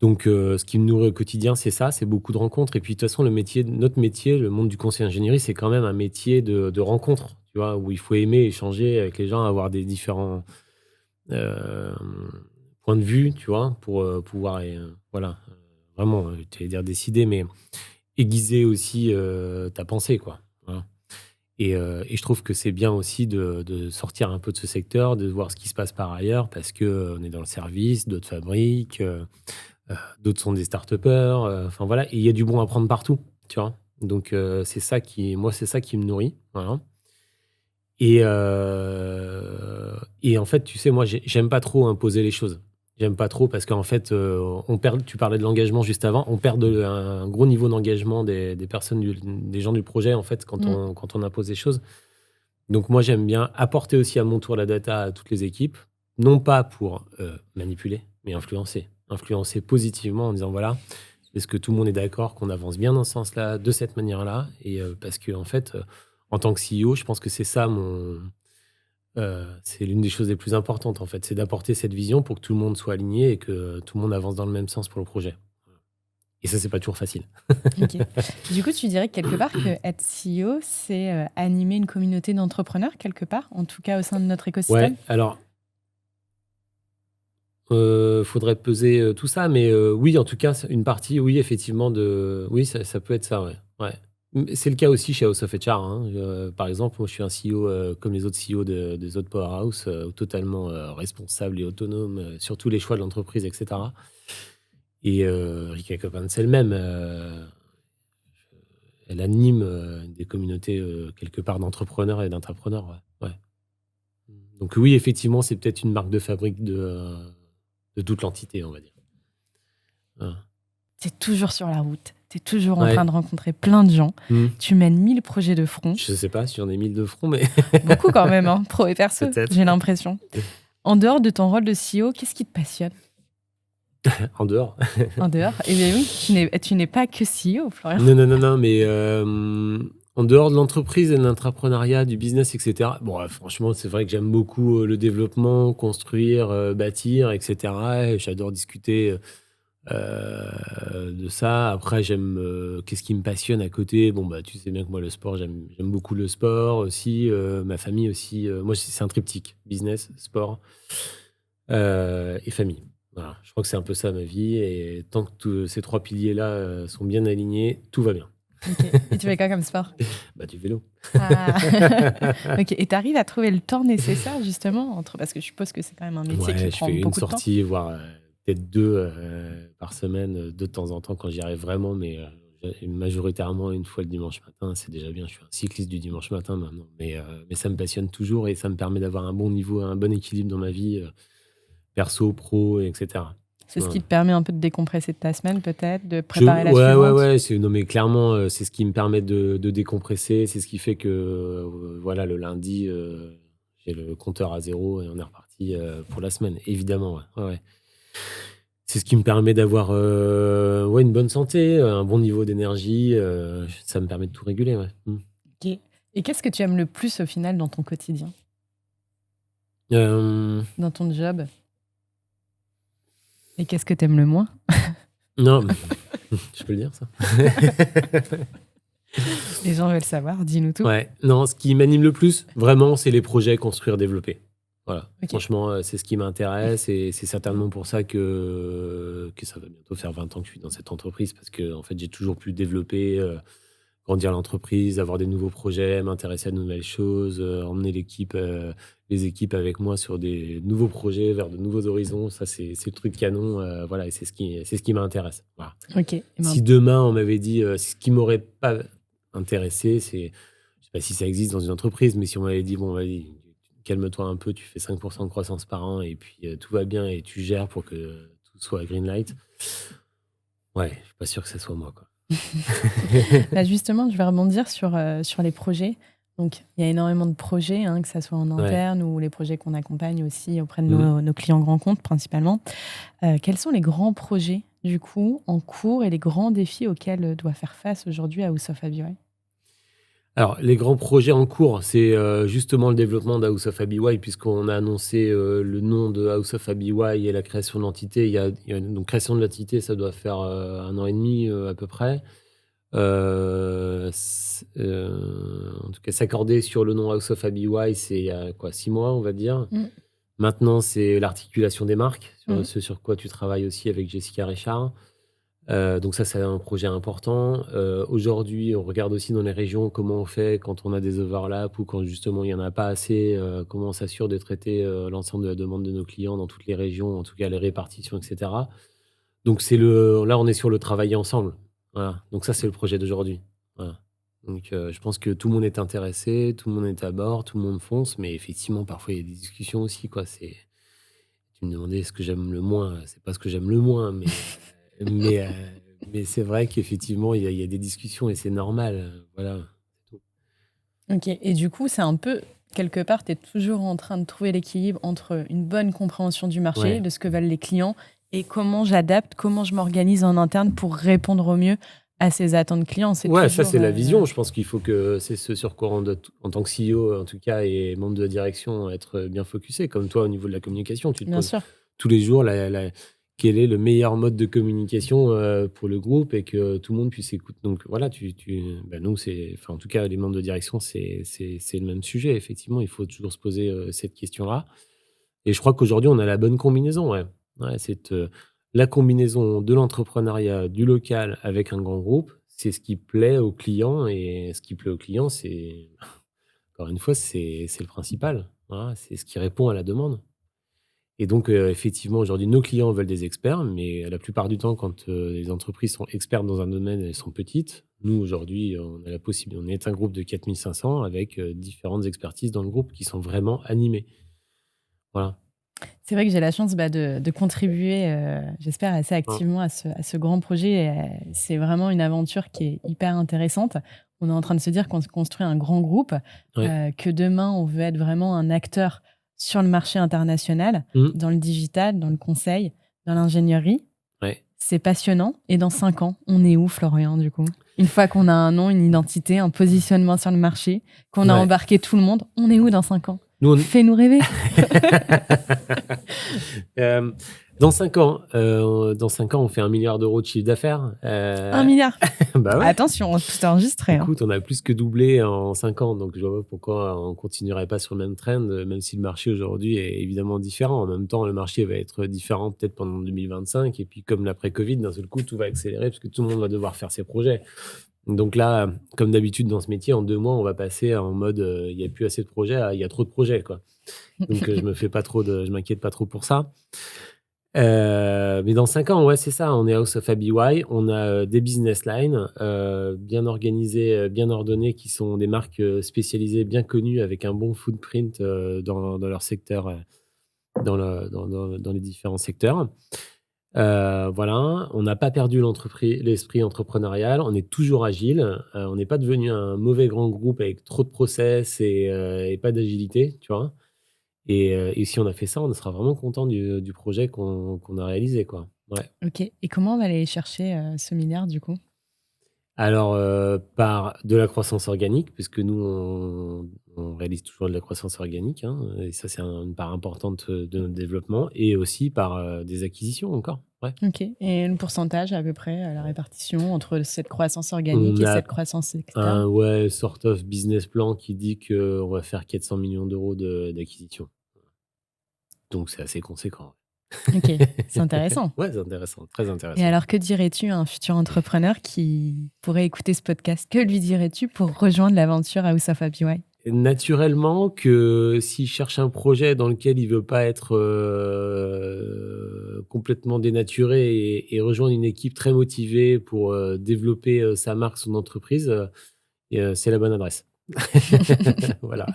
Donc, ce qui me nourrit au quotidien, c'est ça, c'est beaucoup de rencontres. Et puis, de toute façon, notre métier, le monde du conseil ingénierie, c'est quand même un métier de rencontres, tu vois, où il faut aimer échanger avec les gens, avoir des différents euh, points de vue, tu vois, pour pouvoir, voilà, vraiment, tu vas dire décider, mais aiguiser aussi ta pensée, quoi. Voilà. Et je trouve que c'est bien aussi de sortir un peu de ce secteur, de voir ce qui se passe par ailleurs, parce qu'on est dans le service, d'autres fabriques. D'autres sont des start-upers. Enfin voilà, et il y a du bon à prendre partout, tu vois. Donc c'est ça qui me nourrit, voilà. Et en fait, tu sais, moi, j'aime pas trop imposer les choses. J'aime pas trop parce qu'en fait, on perd. Tu parlais de l'engagement juste avant. On perd un gros niveau d'engagement des personnes, des gens du projet, en fait, quand on impose des choses. Donc moi, j'aime bien apporter aussi à mon tour la data à toutes les équipes, non pas pour manipuler, mais influencer. Influencer positivement en disant, voilà, est-ce que tout le monde est d'accord qu'on avance bien dans ce sens-là, de cette manière-là? Et parce que en fait, en tant que CEO, je pense que c'est ça c'est l'une des choses les plus importantes, en fait. C'est d'apporter cette vision pour que tout le monde soit aligné et que tout le monde avance dans le même sens pour le projet. Et ça, c'est pas toujours facile. Ok. Du coup, tu dirais que quelque part que être CEO, c'est animer une communauté d'entrepreneurs quelque part, en tout cas au sein de notre Ouais, écosystème. alors, faudrait peser tout ça, mais oui, en tout cas, une partie, oui, effectivement, oui, ça peut être ça, ouais. Ouais. C'est le cas aussi chez House of HR, hein. Par exemple, moi, je suis un CEO comme les autres CEO des autres powerhouse, totalement responsable et autonome sur tous les choix de l'entreprise, etc. Et Rika Coppens, c'est le même. Elle anime des communautés quelque part d'entrepreneurs et d'intrapreneurs, ouais. Ouais. Donc oui, effectivement, c'est peut-être une marque de fabrique de toute l'entité, on va dire. Voilà. Tu es toujours sur la route, tu es toujours en train Ouais. de rencontrer plein de gens, Hmm. tu mènes 1000 projets de front, Je sais pas si j'en ai 1000 de front, mais beaucoup quand même, hein, pro et perso, peut-être. j'ai l'impression. En dehors de ton rôle de CEO, qu'est-ce qui te passionne? En dehors. En dehors? Eh bien oui, tu n'es pas que CEO, Florian. Non, mais en dehors de l'entreprise et de l'entrepreneuriat, du business, etc. Bon, franchement, c'est vrai que j'aime beaucoup le développement, construire, bâtir, etc. Et j'adore discuter de ça. Après, j'aime qu'est-ce qui me passionne à côté. Bon, bah, tu sais bien que moi, le sport, j'aime beaucoup le sport aussi. Ma famille aussi. Moi, c'est un triptyque: business, sport et famille. Voilà, je crois que c'est un peu ça ma vie. Et tant que ces trois piliers-là sont bien alignés, tout va bien. Ok. Et tu fais quoi comme sport? Bah, du vélo. Ah. Ok. Et tu arrives à trouver le temps nécessaire justement parce que je suppose que c'est quand même un métier qui Ouais, je prend fais une beaucoup de temps. sortie, voire peut-être deux par semaine, de temps en temps quand j'y arrive vraiment, mais majoritairement une fois le dimanche matin, c'est déjà bien. Je suis un cycliste du dimanche matin maintenant, mais ça me passionne toujours et ça me permet d'avoir un bon niveau, un bon équilibre dans ma vie perso, pro, etc. C'est ce Ouais. qui te permet un peu de décompresser de ta semaine peut-être, de préparer la Ouais, suivante. non, mais clairement, c'est ce qui me permet de décompresser, c'est ce qui fait que voilà, le lundi, j'ai le compteur à zéro et on est reparti pour la semaine, évidemment. Ouais. Ouais, ouais. C'est ce qui me permet d'avoir ouais, une bonne santé, un bon niveau d'énergie. Ça me permet de tout réguler. Ouais. Ok. Et qu'est-ce que tu aimes le plus au final dans ton quotidien, Euh, dans ton job? Et qu'est-ce que tu aimes le moins? non, je peux le dire ça. Les gens veulent savoir, dis-nous tout. Ouais, non, ce qui m'anime le plus, vraiment, c'est les projets construire, développer. Voilà. Ok. Franchement, c'est ce qui m'intéresse et c'est certainement pour ça que ça va bientôt faire 20 ans que je suis dans cette entreprise parce que en fait, j'ai toujours pu développer, grandir l'entreprise, avoir des nouveaux projets, m'intéresser à de nouvelles choses, emmener les équipes avec moi sur des nouveaux projets, vers de nouveaux horizons. Ça, c'est le truc canon. Voilà, et c'est ce qui m'intéresse. Voilà. Ok. Et ben, Si demain, on m'avait dit, ce qui m'aurait pas intéressé, c'est, je sais pas si ça existe dans une entreprise, mais si on m'avait dit, bon, vas-y, calme-toi un peu, tu fais 5% de croissance par an et puis tout va bien et tu gères pour que tout soit green light. Ouais, je suis pas sûr que ce soit moi, quoi. Bah justement, je vais rebondir sur les projets. Donc, il y a énormément de projets, hein, que ça soit en Ouais. interne ou les projets qu'on accompagne aussi auprès de Mmh. nos clients grands comptes principalement. Quels sont les grands projets, du coup, en cours et les grands défis auxquels doit faire face aujourd'hui House of Abi? Alors, les grands projets en cours, c'est, justement le développement d'House of ABY puisqu'on a annoncé, le nom de House of ABY et la création de l'entité. Il y a donc création de l'entité, ça doit faire, 1 an et demi, à peu près. En tout cas, s'accorder sur le nom House of ABY, c'est il y a quoi? 6 mois, on va dire. Mmh. Maintenant, c'est l'articulation des marques, Mmh. ce sur quoi tu travailles aussi avec Jessica Richard. Donc ça, c'est un projet important. Aujourd'hui, on regarde aussi dans les régions comment on fait quand on a des overlaps ou quand justement il y en a pas assez, comment on s'assure de traiter, l'ensemble de la demande de nos clients dans toutes les régions, en tout cas les répartitions et cetera. Donc là, on est sur le travailler ensemble. Voilà, donc ça, c'est le projet d'aujourd'hui. Voilà. Donc je pense que tout le monde est intéressé, tout le monde est à bord, tout le monde fonce, mais effectivement, parfois, il y a des discussions aussi, quoi. Tu me demandais ce que j'aime le moins, c'est pas ce que j'aime le moins, mais mais c'est vrai qu'effectivement, il y a des discussions et c'est normal, voilà, c'est tout. OK, et du coup, c'est un peu quelque part, tu es toujours en train de trouver l'équilibre entre une bonne compréhension du marché, Ouais. de ce que veulent les clients et comment j'adapte, comment je m'organise en interne pour répondre au mieux à ces attentes clients. C'est Ouais, ça, toujours, c'est la vision. Je pense qu'il faut que c'est ce sur quoi on doit en tant que CEO, en tout cas, et membre de la direction, être, bien focusé. Comme toi, au niveau de la communication, tu te bien poses sûr. tous les jours quel est le meilleur mode de communication, pour le groupe et que tout le monde puisse écouter. Donc voilà, nous, enfin, en tout cas, les membres de direction, c'est le même sujet. Effectivement, il faut toujours se poser, cette question-là. Et je crois qu'aujourd'hui, on a la bonne combinaison, ouais. Ouais, la combinaison de l'entrepreneuriat, du local avec un grand groupe, c'est ce qui plaît aux clients et ce qui plaît aux clients, c'est encore une fois, c'est le principal. Voilà, c'est ce qui répond à la demande. Et donc, effectivement, aujourd'hui, nos clients veulent des experts, mais la plupart du temps, quand, les entreprises sont expertes dans un domaine, elles sont petites. Nous, aujourd'hui, on est un groupe de 4 500 avec, différentes expertises dans le groupe qui sont vraiment animées. Voilà. C'est vrai que j'ai la chance, de contribuer, j'espère assez Hein. activement à ce grand projet et c'est vraiment une aventure qui est hyper intéressante. On est en train de se dire qu'on se construit un grand groupe, Ouais. que demain, on veut être vraiment un acteur sur le marché international, Mmh. dans le digital, dans le conseil, dans l'ingénierie. Ouais. C'est passionnant et dans 5 ans, on est où, Florian, du coup? Une fois qu'on a un nom, une identité, un positionnement sur le marché, qu'on a Ouais. embarqué tout le monde, on est où dans 5 ans? Nous, on Fais-nous rêver! Hem, dans 5 ans, on fait 1 milliard d'euros de chiffre d'affaires. 1 milliard. Bah, ouais. Attention, tout est enregistré, hein. Écoute, on a plus que doublé en 5 ans, donc je vois pas pourquoi on continuerait pas sur le même trend, même si le marché aujourd'hui est évidemment différent. En même temps, le marché va être différent peut-être pendant 2025 et puis comme l'après-covid, d'un seul coup, tout va accélérer parce que tout le monde va devoir faire ses projets. Donc là, comme d'habitude dans ce métier, en 2 mois, on va passer en mode, il y a plus assez de projets à il y a trop de projets, quoi. Donc je m'inquiète pas trop pour ça. Mais dans 5 ans, ouais, c'est ça, on est House of ABY, on a, des business lines, bien organisées, bien ordonnées, qui sont des marques, spécialisées, bien connues, avec un bon footprint, dans leur secteur, dans les différents secteurs. Voilà, on n'a pas perdu l'esprit entrepreneurial, on est toujours agile, on n'est pas devenu un mauvais grand groupe avec trop de process et pas d'agilité, tu vois? Et si on a fait ça, on sera vraiment content du projet qu'on a réalisé, quoi. Ouais. OK, et comment on va aller chercher, ce milliard, du coup? Alors, par de la croissance organique, puisque nous, on réalise toujours de la croissance organique, hein, et ça, c'est une part importante, de notre développement et aussi par, des acquisitions encore. Ouais. OK, et le pourcentage à peu près, la répartition entre cette croissance organique On et a cette croissance externe? un ouais, sort of business plan qui dit qu'on va faire 400 millions d'euros d'acquisition. Donc c'est assez conséquent. OK, c'est intéressant. Ouais, c'est intéressant, très Et intéressant. alors, que dirais-tu à un futur entrepreneur qui pourrait écouter ce podcast? Que lui dirais-tu pour rejoindre l'aventure House of Happy? Naturellement que s'il cherche un projet dans lequel il veut pas être, complètement dénaturé et rejoindre une équipe très motivée pour, développer, sa marque, son entreprise, c'est la bonne adresse. Voilà.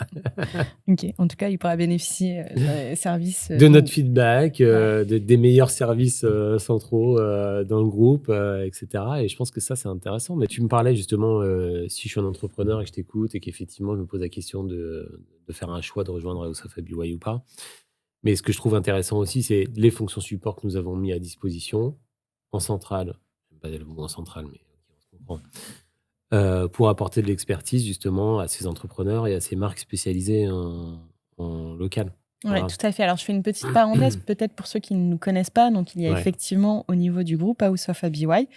OK. En tout cas, il pourra bénéficier, des services, De notre feedback, ouais. des meilleurs services, centraux, dans le groupe, et cetera et je pense que ça, c'est intéressant. Mais tu me parlais justement, si je suis un entrepreneur et que je t'écoute et qu'effectivement je me pose la question de faire un choix de rejoindre House of Happy ou pas. Mais ce que je trouve intéressant aussi, c'est les fonctions support que nous avons mis à disposition en centrale, j'aime pas le mot en centrale, mais OK, on se comprend, pour apporter de l'expertise justement à ces entrepreneurs et à ces marques spécialisées en local. Ouais, Voilà. tout à fait. Alors, je fais une petite parenthèse, peut-être pour ceux qui ne nous connaissent pas. Donc, il y a Ouais. effectivement au niveau du groupe House of ABY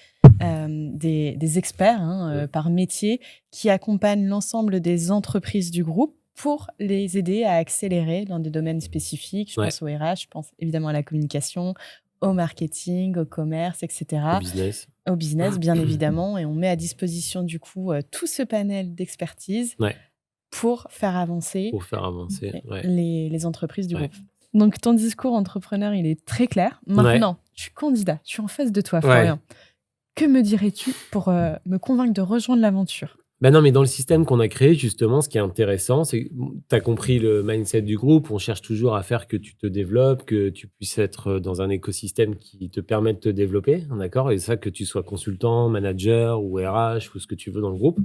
des experts Mmh. par métier qui accompagnent l'ensemble des entreprises du groupe pour les aider à accélérer dans des domaines spécifiques. Je Ouais, pense au RH, je pense évidemment à la communication, au marketing, au commerce, au etc. business. Au business, bien évidemment. Et on met à disposition du coup tout ce panel d'expertise Ouais, pour faire avancer pour faire avancer, ouais, les entreprises du ouais. groupe. Donc ton discours entrepreneur, il est très clair. Ouais, Maintenant, je suis candidat, je suis en face de toi, ouais. Florian. Que me dirais-tu pour me convaincre de rejoindre l'aventure? Bah, non, mais dans le système qu'on a créé, justement, ce qui est intéressant, c'est tu as compris le mindset du groupe. On cherche toujours à faire que tu te développes, que tu puisses être dans un écosystème qui te permet de te développer, d'accord? Et ça, que tu sois consultant, manager ou RH ou ce que tu veux dans le groupe.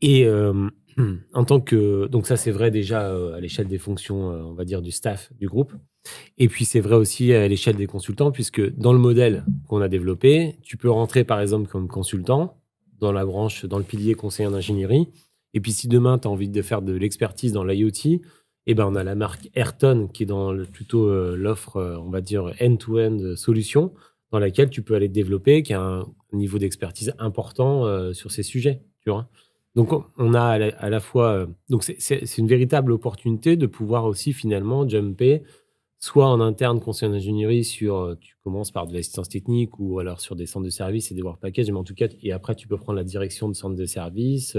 Et en tant que donc ça, c'est vrai déjà, à l'échelle des fonctions, on va dire du staff du groupe. Et puis c'est vrai aussi à l'échelle des consultants puisque dans le modèle qu'on a développé, tu peux rentrer par exemple comme consultant dans la branche, dans le pilier conseiller en ingénierie. Et puis si demain tu as envie de faire de l'expertise dans l'IoT, eh ben, on a la marque Ayrton qui est dans plutôt l'offre, on va dire end-to-end solution dans laquelle tu peux aller te développer, qui a un niveau d'expertise important sur ces sujets, tu vois. Donc on a à la fois, donc c'est une véritable opportunité de pouvoir aussi finalement jumper soit en interne, conseil en ingénierie sur, tu commences par de l'assistance technique ou alors sur des centres de services et des work packages, mais en tout cas et après tu peux prendre la direction de centres de services,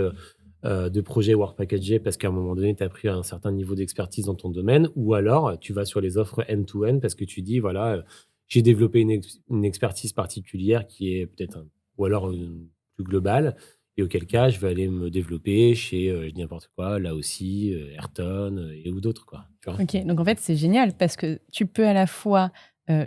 de projets work packagés parce qu'à un moment donné, tu as pris un certain niveau d'expertise dans ton domaine ou alors tu vas sur les offres end to end parce que tu dis: «Voilà, j'ai développé une expertise particulière qui est peut-être un ou alors, plus globale et auquel cas je vais aller me développer chez, je dis n'importe quoi, là aussi, Ayrton, et ou d'autres quoi», tu vois? Ok, donc en fait c'est génial parce que tu peux à la fois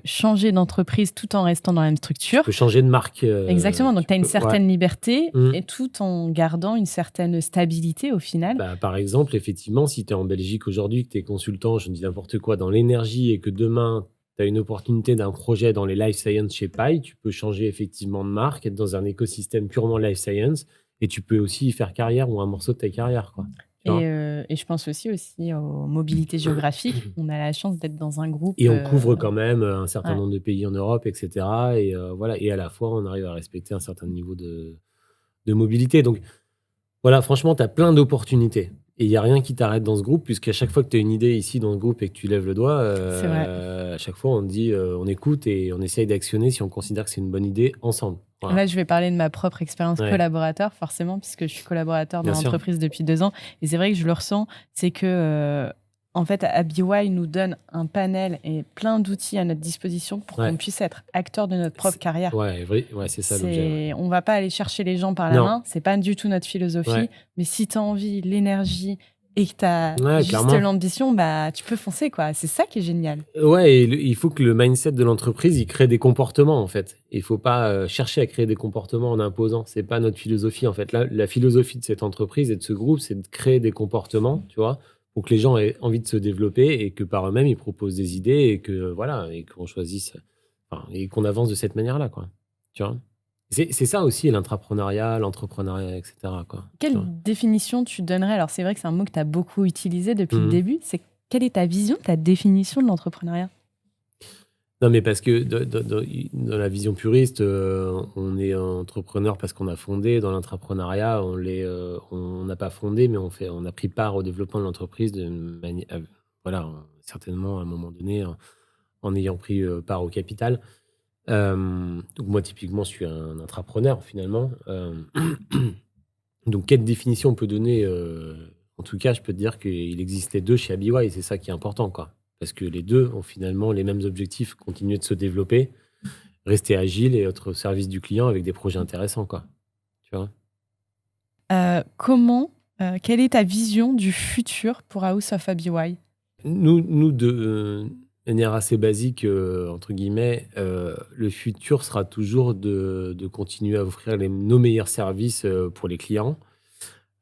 changer d'entreprise tout en restant dans la même Tu structure. peux changer de marque, Exactement, donc tu tu as une peux ouais. certaine liberté Mmh. et tout en gardant une certaine stabilité au final. Bah, par exemple, effectivement, si tu es en Belgique aujourd'hui, que tu es consultant, je ne dis n'importe quoi, dans l'énergie et que demain, tu as une opportunité d'un projet dans les life science chez Paille, tu peux changer effectivement de marque, être dans un écosystème purement life science et tu peux aussi y faire carrière ou un morceau de ta carrière, quoi. Tu vois? Et je pense aussi aux mobilités géographiques. On a la chance d'être dans un groupe. Et on couvre quand même, un certain Ouais. nombre de pays en Europe et cetera et voilà et à la fois, on arrive à respecter un certain niveau de mobilité donc voilà, franchement, tu as plein d'opportunités et il y a rien qui t'arrête dans ce groupe puisqu'à chaque fois que tu as une idée ici dans le groupe et que tu lèves le doigt, C'est vrai. à chaque fois on te dit, on écoute et on essaye d'actionner si on considère que c'est une bonne idée ensemble. Voilà. Là, je vais parler de ma propre expérience Ouais, collaborateur, forcément, puisque je suis collaborateur dans bien sûr. l'entreprise depuis 2 ans. Et c'est vrai que je le ressens, c'est que, en fait, ABY nous donne un panel et plein d'outils à notre disposition pour Ouais, qu'on puisse être acteur de notre propre c'est carrière. ouais, vrai, ouais, c'est ça l'objet, ouais. On va pas aller chercher les gens par la Non, main, c'est pas du tout notre philosophie. ouais, Mais si tu as envie, l'énergie et que tu as ouais, juste clairement. l'ambition, bah, tu peux foncer, quoi. C'est ça qui est génial. Ouais et il faut que le mindset de l'entreprise, il crée des comportements, en fait. Il faut pas, chercher à créer des comportements en imposant. C'est pas notre philosophie, en fait. La philosophie de cette entreprise et de ce groupe, c'est de créer des comportements, tu vois? Pour que les gens aient envie de se développer et que par eux-mêmes, ils proposent des idées et que voilà et qu'on choisisse, enfin et qu'on avance de cette manière-là, quoi. Tu vois? C'est ça aussi l'intrapreneuriat, l'entrepreneuriat et cetera, quoi. Tu Quelle vois? définition tu donnerais? Alors, c'est vrai que c'est un mot que tu as beaucoup utilisé depuis le Mmh. début. Quelle est ta vision, ta définition de l'entrepreneuriat? Non, mais parce que dans la vision puriste, on est entrepreneur parce qu'on a fondé. Dans l'entrepreneuriat, on n'a pas fondé, mais on a pris part au développement de l'entreprise de manière, voilà, certainement à un moment donné, en ayant pris, part au capital. Donc moi, typiquement, je suis un intrapreneur finalement. Donc quelle définition on peut donner? En tout cas, je peux te dire qu'il existe les 2 chez ABY et c'est ça qui est important, quoi. Parce que les 2 ont finalement les mêmes objectifs, continuer de se développer, rester agile et être au service du client avec des projets intéressants, quoi. Tu vois? Comment Quelle est ta vision du futur pour House of ABY? Nous de manière assez basique, entre guillemets, le futur sera toujours de continuer à offrir nos meilleurs services, pour les clients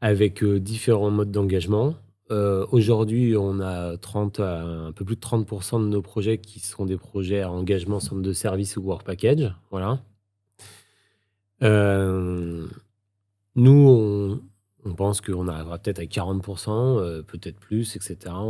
avec, différents modes d'engagement. Aujourd'hui, on a 30 à un peu plus de 30 de nos projets qui sont des projets à engagement centre de service ou work package, voilà. Hem, Nous, on pense qu'on arrivera peut-être à 40 peut-être plus et cetera.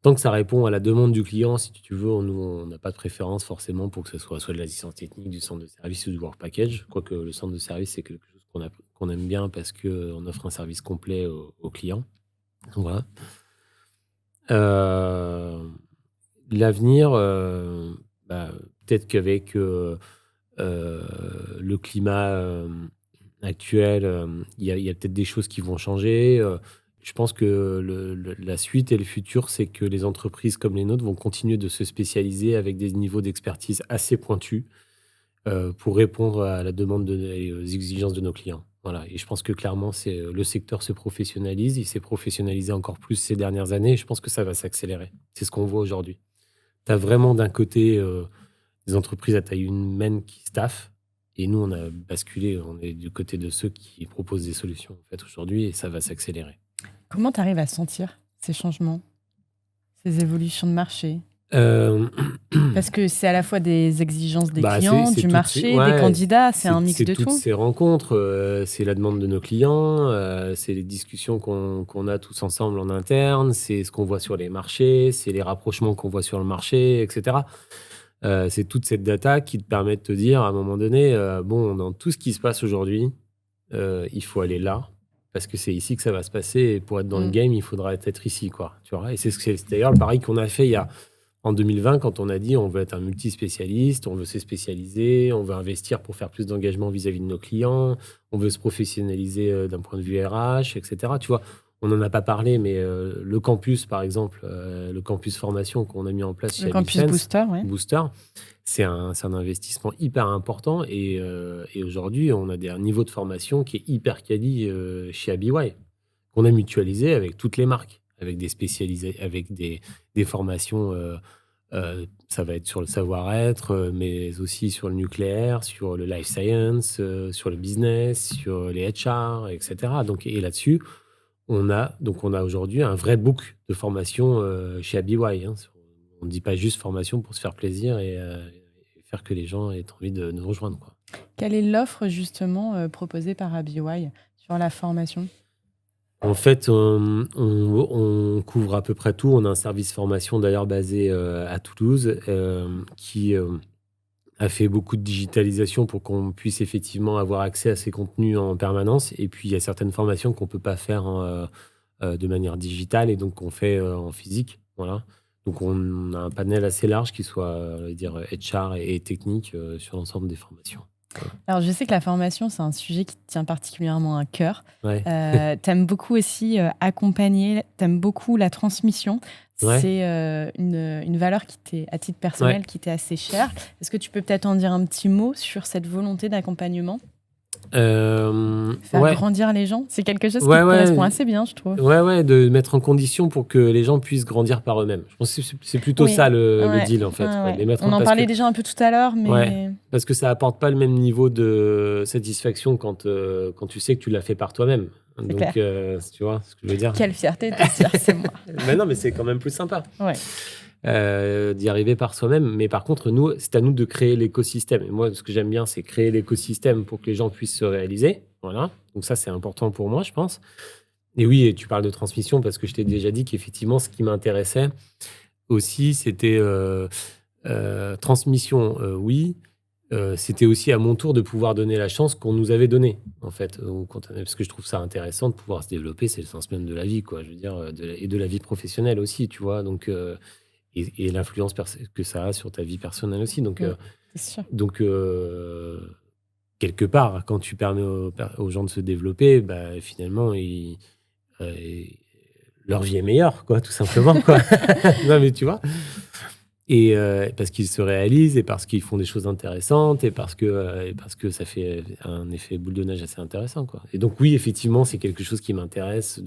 Tant que ça répond à la demande du client, si tu veux, nous, on n'a pas de préférence forcément pour que ce soit de l'assistance technique, du centre de service ou du work package. Quoique le centre de service, c'est quelque chose qu'on aime bien parce qu'on offre un service complet aux clients. Voilà. Euh, L'avenir, peut-être qu'avec le climat actuel, il y a peut-être des choses qui vont changer. Je pense que la suite et le futur, c'est que les entreprises comme les nôtres vont continuer de se spécialiser avec des niveaux d'expertise assez pointus pour répondre à la demande et aux exigences de nos clients. Voilà. Et je pense que clairement, le secteur se professionnalise. Il s'est professionnalisé encore plus ces dernières années. Et je pense que ça va s'accélérer. C'est ce qu'on voit aujourd'hui. Tu as vraiment d'un côté des entreprises à taille humaine qui staffent. Et nous, on a basculé. On est du côté de ceux qui proposent des solutions en fait, aujourd'hui. Et ça va s'accélérer. Comment tu arrives à sentir ces changements, ces évolutions de marché? Euh, Parce que c'est à la fois des exigences des Bah, clients, c'est du marché, des ouais, candidats, c'est un mix c'est de toutes tout. ces rencontres, c'est la demande de nos clients, c'est les discussions qu'on a tous ensemble en interne, c'est ce qu'on voit sur les marchés, c'est les rapprochements qu'on voit sur le marché, et cetera. C'est toute cette data qui te permet de te dire, à un moment donné, bon, dans tout ce qui se passe aujourd'hui, il faut aller là, parce que c'est ici que ça va se passer et pour être dans le Mm. game, il faudra être ici, quoi, tu vois? Et c'est d'ailleurs le pari qu'on a fait en 2020, quand on a dit on veut être un multispécialiste, on veut se spécialiser, on veut investir pour faire plus d'engagement vis-à-vis de nos clients, on veut se professionnaliser d'un point de vue RH, etc. Tu vois, on n'en a pas parlé, mais le campus, par exemple, le campus formation qu'on a mis en place Le chez campus Abisense, Booster, ouais. Booster, c'est un investissement hyper important et aujourd'hui, on a un niveau de formation qui est hyper quali chez ABY, qu'on a mutualisé avec toutes les marques, avec des spécialisés, avec des formations. Ça va être sur le savoir-être, mais aussi sur le nucléaire, sur le life science, sur le business, sur les HR, etc. Donc, et là-dessus, on a aujourd'hui un vrai book de formation chez ABY. Hein. On ne dit pas juste formation pour se faire plaisir et faire que les gens aient envie de nous rejoindre, quoi. Quelle est l'offre justement proposée par ABY sur la formation? En fait, on couvre à peu près tout. On a un service formation d'ailleurs basé à Toulouse qui a fait beaucoup de digitalisation pour qu'on puisse effectivement avoir accès à ces contenus en permanence. Et puis, il y a certaines formations qu'on ne peut pas faire de manière digitale et donc on fait en physique. Voilà. Donc, on a un panel assez large qui soit, on va dire, HR et technique sur l'ensemble des formations. Voilà. Alors, je sais que la formation, c'est un sujet qui te tient particulièrement à cœur. Ouais. Tu aimes beaucoup aussi accompagner, tu aimes beaucoup la transmission. Ouais. C'est une valeur qui t'est, à titre personnel, qui t'est assez chère. Est-ce que tu peux peut-être en dire un petit mot sur cette volonté d'accompagnement? Faire Ouais. grandir les gens, c'est quelque chose qui Ouais, te ouais. correspond assez bien, je trouve. Ouais, de mettre en condition pour que les gens puissent grandir par eux-mêmes. Je pense que c'est plutôt Oui, ça le ouais, deal, en fait. ouais, Ouais, ouais. les mettre On en parce parlait que, déjà un peu tout à l'heure, mais ouais, parce que ça apporte pas le même niveau de satisfaction quand tu sais que tu l'as fait par toi-même. c'est Donc, clair. tu vois ce que je veux dire? Quelle fierté de te dire, c'est moi. Mais non, mais c'est quand même plus sympa Ouais. d'y arriver par soi-même. Mais par contre, nous, c'est à nous de créer l'écosystème. Et moi, ce que j'aime bien, c'est créer l'écosystème pour que les gens puissent se réaliser. Voilà. Donc ça, c'est important pour moi, je pense. Et oui, et tu parles de transmission parce que je t'ai déjà dit qu'effectivement, ce qui m'intéressait aussi, c'était transmission, oui. C'était aussi à mon tour de pouvoir donner la chance qu'on nous avait donnée, en fait. Parce que je trouve ça intéressant de pouvoir se développer, c'est le sens même de la vie, quoi. Je veux dire, et de la vie professionnelle aussi, tu vois. Donc, et l'influence que ça a sur ta vie personnelle aussi. Donc, C'est sûr. donc quelque part, quand tu permets aux gens de se développer, bah, finalement, leur vie est meilleure, quoi, tout simplement, quoi. Non, mais tu vois. Et parce qu'ils se réalisent et parce qu'ils font des choses intéressantes et parce que ça fait un effet boule de neige assez intéressant, quoi. Et donc oui, effectivement, c'est quelque chose qui m'intéresse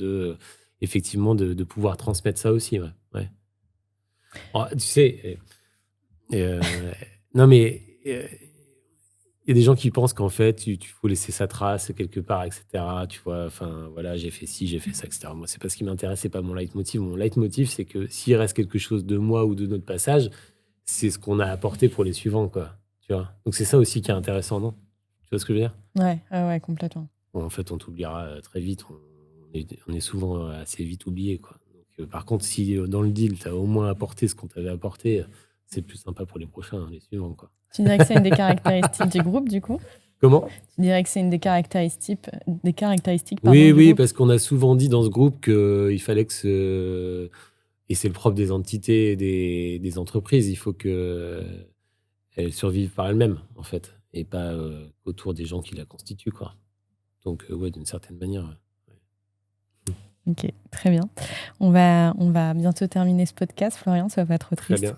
effectivement, de pouvoir transmettre ça aussi, ouais. Ouais. Oh, tu sais, euh, non mais il y a des gens qui pensent qu'en fait, tu faut laisser sa trace quelque part, etc. Tu vois, enfin voilà, j'ai fait ci, j'ai fait ça, etc. Moi, c'est pas ce qui m'intéresse, c'est pas mon leitmotiv. Mon leitmotiv, c'est que s'il reste quelque chose de moi ou de notre passage, c'est ce qu'on a apporté pour les suivants, quoi. Tu vois. Donc c'est ça aussi qui est intéressant, non? Tu vois ce que je veux dire? Ouais, complètement. Bon, en fait, on t'oubliera très vite. On est souvent assez vite oublié, quoi. Donc, par contre, si dans le deal, tu as au moins apporté ce qu'on t'avait apporté, c'est plus sympa pour les prochains, hein, les suivants, quoi. Tu dirais que c'est une des caractéristiques du groupe, du coup? Comment? Tu dirais que c'est une des caractéristiques, Oui, du oui, groupe? parce qu'on a souvent dit dans ce groupe qu'il fallait et c'est le propre des entités et des entreprises, il faut qu'elles survivent par elles-mêmes, en fait, et pas autour des gens qui la constituent, quoi. Donc, ouais, d'une certaine manière. Ouais. Ok, très bien. On va bientôt terminer ce podcast, Florian, ça va pas être trop Très triste. bien.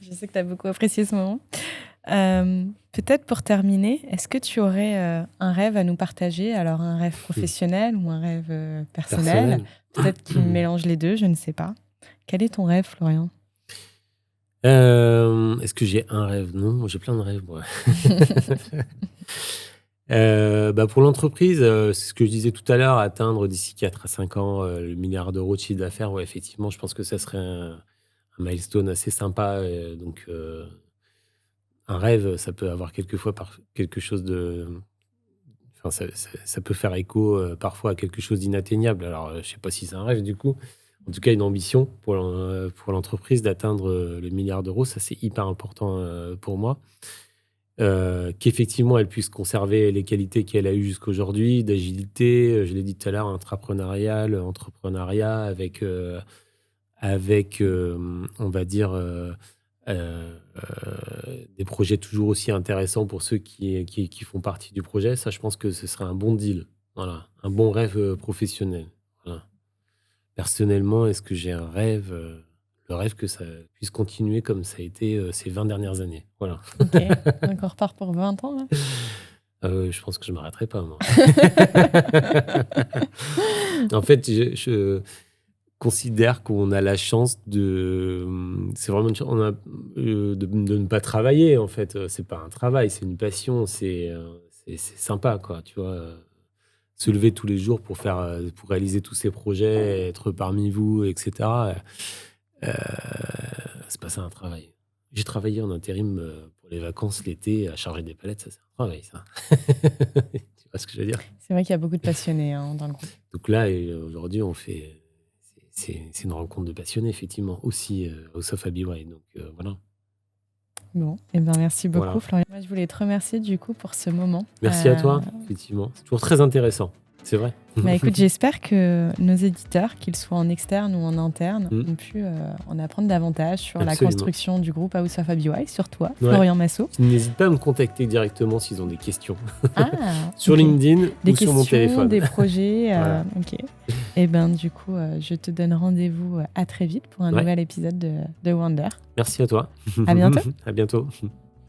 Je sais que tu as beaucoup apprécié ce moment. Peut-être pour terminer, est-ce que tu aurais un rêve à nous partager? Alors un rêve professionnel ou un rêve personnel? Peut-être qu'il mélange les deux, je ne sais pas. Quel est ton rêve, Florian? Est-ce que j'ai un rêve? Non, j'ai plein de rêves, moi. Pour l'entreprise, c'est ce que je disais tout à l'heure, atteindre d'ici 4 à 5 ans le 1 milliard d'euros de chiffre d'affaires, ouais, effectivement, je pense que ça serait un milestone assez sympa. Donc, un rêve, ça peut avoir quelquefois quelque chose de. Enfin, ça peut faire écho parfois à quelque chose d'inatteignable. Alors, je ne sais pas si c'est un rêve du coup. En tout cas, une ambition pour l'entreprise d'atteindre le 1 milliard d'euros, ça c'est hyper important pour moi. Qu'effectivement, elle puisse conserver les qualités qu'elle a eues jusqu'aujourd'hui, d'agilité, je l'ai dit tout à l'heure, entrepreneuriat avec on va dire, des projets toujours aussi intéressants pour ceux qui font partie du projet. Ça, je pense que ce serait un bon deal. Voilà, un bon rêve professionnel. Voilà. Personnellement, est-ce que j'ai un rêve le rêve que ça puisse continuer comme ça a été ces 20 dernières années. Voilà. Ok, donc on repart pour 20 ans, là? Je pense que je ne m'arrêterai pas, moi. En fait, je considère qu'on a la chance c'est vraiment une chance, de ne pas travailler, en fait. C'est pas un travail, c'est une passion, c'est sympa, quoi, tu vois. Se lever tous les jours pour réaliser tous ces projets, être parmi vous, etc. C'est pas ça un travail. J'ai travaillé en intérim pour les vacances l'été à charger des palettes, ça c'est un travail, ça. Tu vois ce que je veux dire? C'est vrai qu'il y a beaucoup de passionnés dans le groupe. Donc là, aujourd'hui, c'est une rencontre de passionnés, effectivement, aussi au Sofa BY. Donc voilà. Bon, et ben merci beaucoup, Voilà. Florian. Moi, je voulais te remercier du coup pour ce moment. Merci à toi, effectivement. C'est toujours très intéressant, c'est vrai. Écoute, j'espère que nos éditeurs, qu'ils soient en externe ou en interne, ont pu en apprendre davantage sur la construction du groupe House of ABY, sur toi, Florian Massot. N'hésite pas à me contacter directement s'ils ont des questions. Sur okay. LinkedIn ou sur mon téléphone. Des projets. Voilà. Ok. Et ben du coup, je te donne rendez-vous à très vite pour un nouvel épisode de Wonder. Merci à toi. À bientôt. À bientôt.